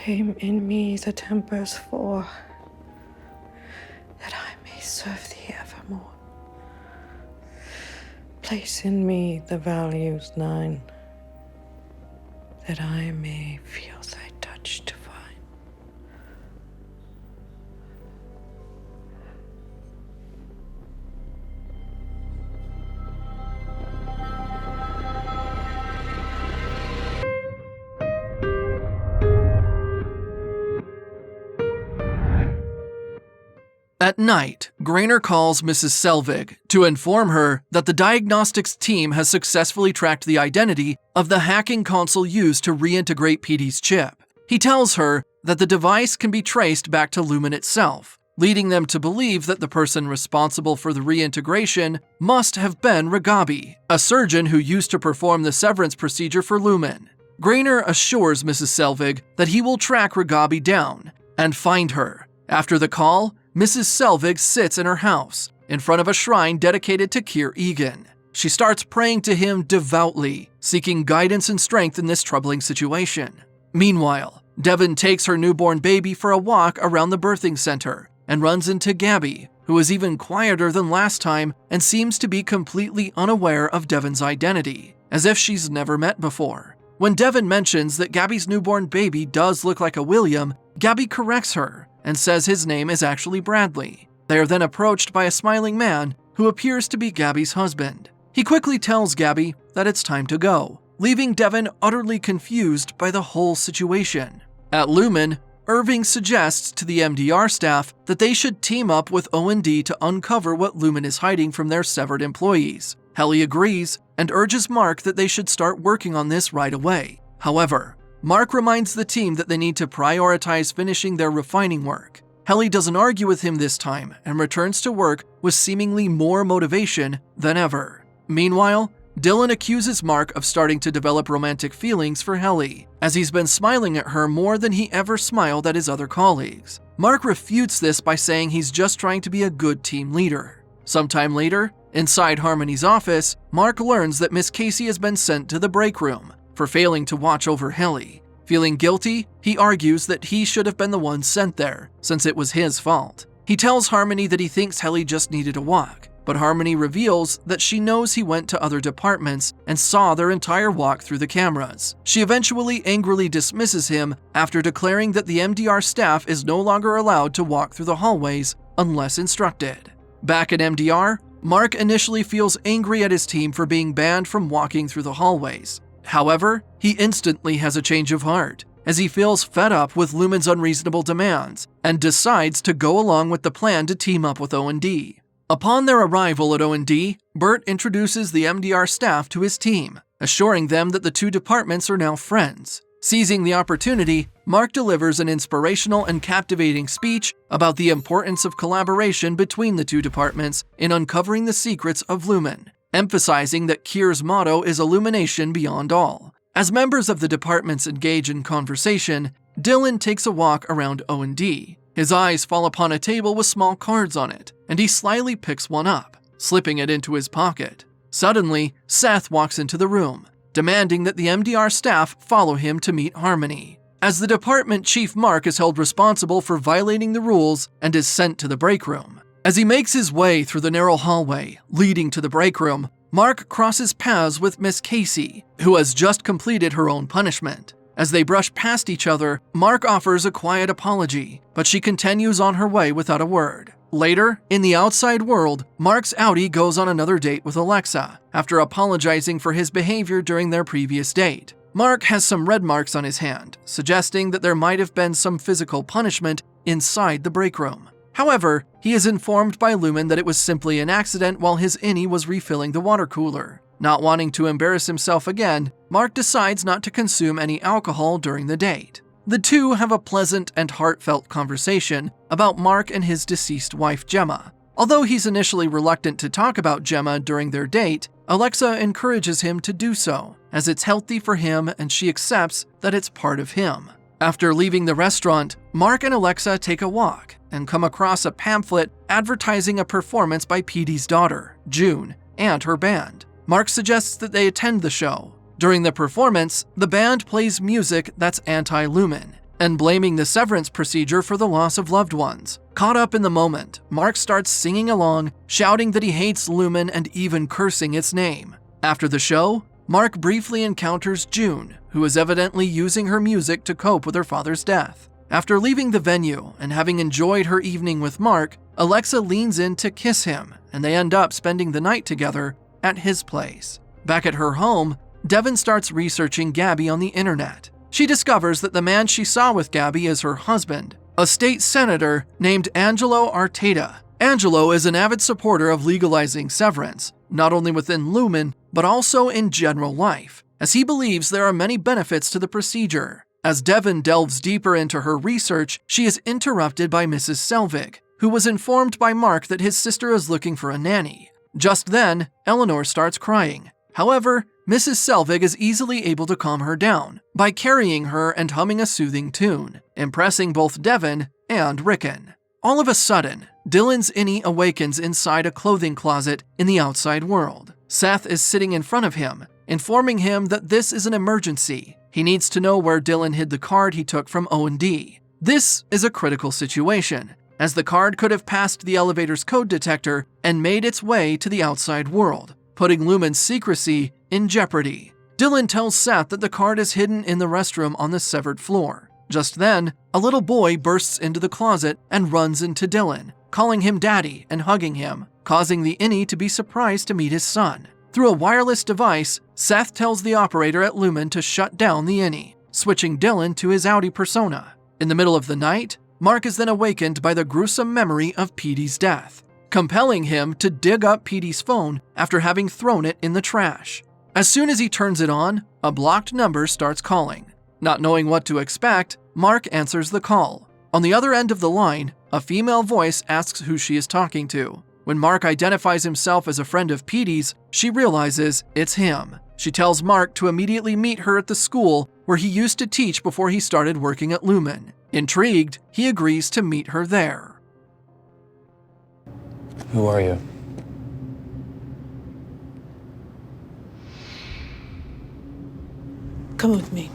Tame in me the tempers 4, that I may serve thee evermore. Place in me the values 9, that I may feel thy touch divine. At night, Grainer calls Mrs. 𝐒𝐤𝐬𝐬 to inform her that the diagnostics team has successfully tracked the identity of the hacking console used to reintegrate Petey's chip. He tells her that the device can be traced back to Lumon itself, leading them to believe that the person responsible for the reintegration must have been Gabby, a surgeon who used to perform the severance procedure for Lumon. Grainer assures Mrs. 𝐒𝐤𝐬𝐬 that he will track Gabby down and find her. After the call, Mrs. 𝐒𝐤𝐬𝐬 sits in her house, in front of a shrine dedicated to 𝐒𝐩𝐢𝐬𝐬𝐬. She starts praying to him devoutly, seeking guidance and strength in this troubling situation. Meanwhile, Devon takes her newborn baby for a walk around the birthing center and runs into Gabby, who is even quieter than last time and seems to be completely unaware of Devon's identity, as if she's never met before. When Devon mentions that Gabby's newborn baby does look like a William, Gabby corrects her and says his name is actually Bradley. They are then approached by a smiling man who appears to be Gabby's husband. He quickly tells Gabby that it's time to go, leaving Devon utterly confused by the whole situation. At Lumon, Irving suggests to the MDR staff that they should team up with O&D to uncover what Lumon is hiding from their severed employees. Helly agrees and urges Mark that they should start working on this right away. However, Mark reminds the team that they need to prioritize finishing their refining work. Helly doesn't argue with him this time and returns to work with seemingly more motivation than ever. Meanwhile, Dylan accuses Mark of starting to develop romantic feelings for Helly, as he's been smiling at her more than he ever smiled at his other colleagues. Mark refutes this by saying he's just trying to be a good team leader. Sometime later, inside Harmony's office, Mark learns that Miss Casey has been sent to the break room for failing to watch over Helly. Feeling guilty, he argues that he should have been the one sent there, since it was his fault. He tells Harmony that he thinks Helly just needed a walk, but Harmony reveals that she knows he went to other departments and saw their entire walk through the cameras. She eventually angrily dismisses him after declaring that the MDR staff is no longer allowed to walk through the hallways unless instructed. Back at MDR, Mark initially feels angry at his team for being banned from walking through the hallways. However, he instantly has a change of heart, as he feels fed up with Lumon's unreasonable demands and decides to go along with the plan to team up with O&D. Upon their arrival at O&D, Bert introduces the MDR staff to his team, assuring them that the two departments are now friends. Seizing the opportunity, Mark delivers an inspirational and captivating speech about the importance of collaboration between the two departments in uncovering the secrets of Lumon, emphasizing that 𝐒𝐩𝐢𝐬𝐬𝐬𝐻 motto is illumination beyond all. As members of the departments engage in conversation, Dylan takes a walk around O&D. His eyes fall upon a table with small cards on it, and he slyly picks one up, slipping it into his pocket. Suddenly, Seth walks into the room, demanding that the MDR staff follow him to meet Harmony. As the department chief, Mark is held responsible for violating the rules and is sent to the break room. As he makes his way through the narrow hallway leading to the break room, Mark crosses paths with Miss Casey, who has just completed her own punishment. As they brush past each other, Mark offers a quiet apology, but she continues on her way without a word. Later, in the outside world, Mark's Audi goes on another date with Alexa, after apologizing for his behavior during their previous date. Mark has some red marks on his hand, suggesting that there might have been some physical punishment inside the break room. However, he is informed by Lumon that it was simply an accident while his innie was refilling the water cooler. Not wanting to embarrass himself again, Mark decides not to consume any alcohol during the date. The two have a pleasant and heartfelt conversation about Mark and his deceased wife Gemma. Although he's initially reluctant to talk about Gemma during their date, Alexa encourages him to do so, as it's healthy for him and she accepts that it's part of him. After leaving the restaurant, Mark and Alexa take a walk and come across a pamphlet advertising a performance by Petey's daughter, June, and her band. Mark suggests that they attend the show. During the performance, the band plays music that's anti-Lumon, and blaming the severance procedure for the loss of loved ones. Caught up in the moment, Mark starts singing along, shouting that he hates Lumon and even cursing its name. After the show, Mark briefly encounters June, who is evidently using her music to cope with her father's death. After leaving the venue and having enjoyed her evening with Mark, Alexa leans in to kiss him, and they end up spending the night together at his place. Back at her home, Devon starts researching Gabby on the internet. She discovers that the man she saw with Gabby is her husband, a state senator named Angelo Arteta. Angelo is an avid supporter of legalizing severance, not only within Lumon, but also in general life, as he believes there are many benefits to the procedure. As Devon delves deeper into her research, she is interrupted by Mrs. 𝐒𝐿𝐵g, who was informed by Mark that his sister is looking for a nanny. Just then, Eleanor starts crying. However, Mrs. 𝐒𝐿𝐵g is easily able to calm her down by carrying her and humming a soothing tune, impressing both Devon and Rickon. All of a sudden, Dylan's 𝐒𝐞𝐚𝐬𝐸 awakens inside a clothing closet in the outside world. Seth is sitting in front of him, informing him that this is an emergency. He needs to know where Dylan hid the card he took from O&D. This is a critical situation, as the card could have passed the elevator's code detector and made its way to the outside world, putting Lumon's secrecy in jeopardy. Dylan tells Seth that the card is hidden in the restroom on the severed floor. Just then, a little boy bursts into the closet and runs into Dylan, calling him daddy and hugging him, causing the 𝐒𝐞𝐚𝐬𝐸 to be surprised to meet his son. Through a wireless device, Seth tells the operator at Lumon to shut down the 𝐒𝐞𝐚𝐬𝐸, switching Dylan to his Audi persona. In the middle of the night, Mark is then awakened by the gruesome memory of Petey's death, compelling him to dig up Petey's phone after having thrown it in the trash. As soon as he turns it on, a blocked number starts calling. Not knowing what to expect, Mark answers the call. On the other end of the line, a female voice asks who she is talking to. When Mark identifies himself as a friend of Petey's, she realizes it's him. She tells Mark to immediately meet her at the school where he used to teach before he started working at Lumon. Intrigued, he agrees to meet her there. Who are you? Come with me.